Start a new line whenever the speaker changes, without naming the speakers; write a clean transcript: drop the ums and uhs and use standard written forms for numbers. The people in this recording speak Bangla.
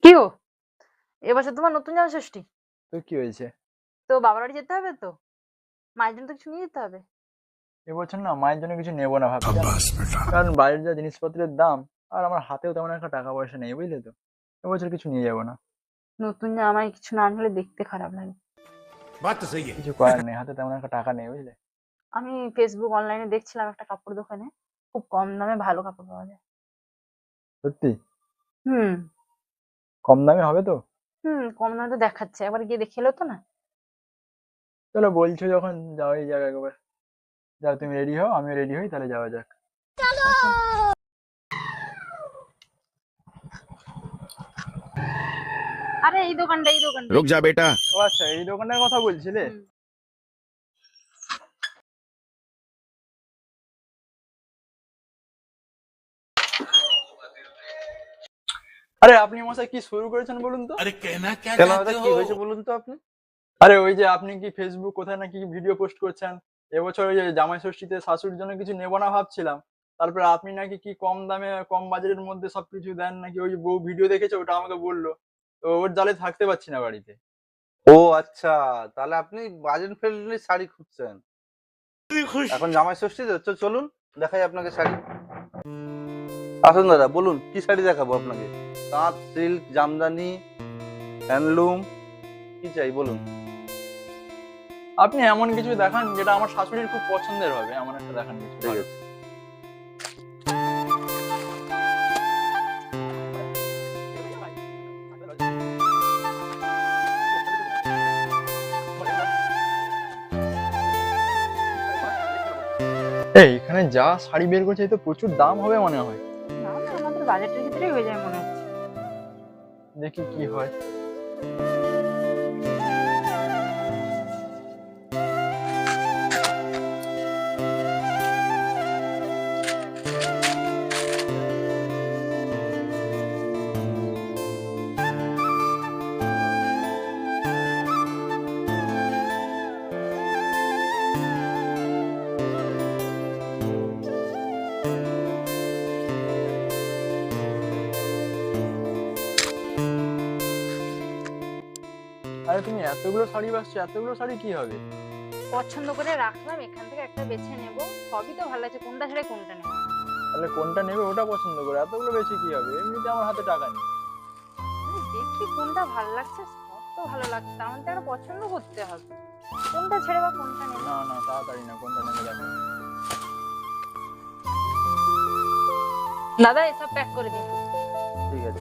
কি গো? এবছর তোমার নতুন জামা ষষ্ঠী।
তো কি হয়েছে?
তো বাবার বাড়ি যেতে হবে তো? মায়ের জন্য তো কিছু নিয়ে যেতে হবে।
এবছর না মায়ের জন্য কিছু নেবো না ভাবছি জানো? কারণ বাইরের যা জিনিসপত্রের দাম আর আমার হাতেও তেমন একটা টাকা পয়সা নেই বুঝলে তো। এবছর কিছু নিয়ে যাবো না।
নতুন জামায় কিছু না আনলে দেখতে খারাপ লাগে।
बात तो सही है।
কিছু করার নেই, হাতে তেমন একটা টাকা নেই বুঝলে।
আমি ফেসবুক অনলাইনে দেখছিলাম একটা কাপড় দোকানে খুব কম দামে ভালো কাপড় পাওয়া যায়।
সত্যি?
হুম,
কম দামে হবে তো?
কম দামে তো দেখাচ্ছে। একবার গিয়ে দেখে এলো তো না?
চলো বলছো যখন যাওয়াই যাক একবার। যাও তুমি রেডি হও, আমিও রেডি হই, তাহলে যাওয়া যাক।
আরে এই দোকানটা, এই দোকানটা।
रुक जा बेटा।
ও আচ্ছা, এই দোকানের কথা বলছিলে?
হুম।
আরে আপনি মশাই কি শুরু করেছেন বলুন তো?
अरे कहना क्या
কেন
चाहते
দাদা
हो?
কি হয়েছে বলুন তো আপনি?
আরে ওই যে আপনি কি ফেসবুক কোথায় নাকি ভিডিও পোস্ট করছেন, এবছর ওই যে জামাই ষষ্ঠীতে শাশুড়ির জন্য কিছু নেবো না ভাবছিলাম। তারপরে আপনি নাকি কি কম দামে কম বাজেটের মধ্যে সবকিছু দেন নাকি, ওই বউ ভিডিও দেখেছে ওটা আমাকে বললো। তো ওর জালে থাকতে পারছি না বাড়িতে।
ও আচ্ছা, তাহলে আপনি বাজেট ফ্রেন্ডলি শাড়ি খুঁজছেন। এখন জামাই ষষ্ঠী তো চলুন দেখাই আপনাকে শাড়ি। আসুন দাদা, বলুন কি শাড়ি দেখাবো আপনাকে? তাঁত, সিল্ক, জামদানি, হ্যান্ডলুম, কি চাই বলুন?
আপনি এমন কিছু দেখান যেটা আমার শাশুড়ির খুব পছন্দের হবে, এমন একটা দেখান কিছু
ঠিক
ভালো।
আছে।
এই এখানে যা শাড়ি বের করছে এ তো প্রচুর দাম হবে মনে হয়।
না না, আমাদের বাজেটের ভিতরেই হয়ে যায় মনে হচ্ছে।
দেখি কি হয়। আরে তুমি এতগুলো শাড়ি বাসছো, এতগুলো শাড়ি কি হবে?
পছন্দ করে রাখলাম, এখান থেকে একটা বেছে নেব। সবই তো ভালো লাগছে, কোনটা ছেড়ে কোনটা নেব।
তাহলে কোনটা নেবে ওটা পছন্দ করে, এতগুলো বেশি কি হবে, এমনিতে আমার হাতে টাকা নেই।
দেখি কোনটা ভালো লাগছে, সব তো ভালো লাগছে, তার মধ্যে একটা পছন্দ করতে হবে। কোনটা ছেড়ে বা কোনটা নেব।
না না, তাড়াতাড়ি না, কোনটা নেবে দেখো।
দাদা এসব প্যাক করে দিন।
ঠিক আছে।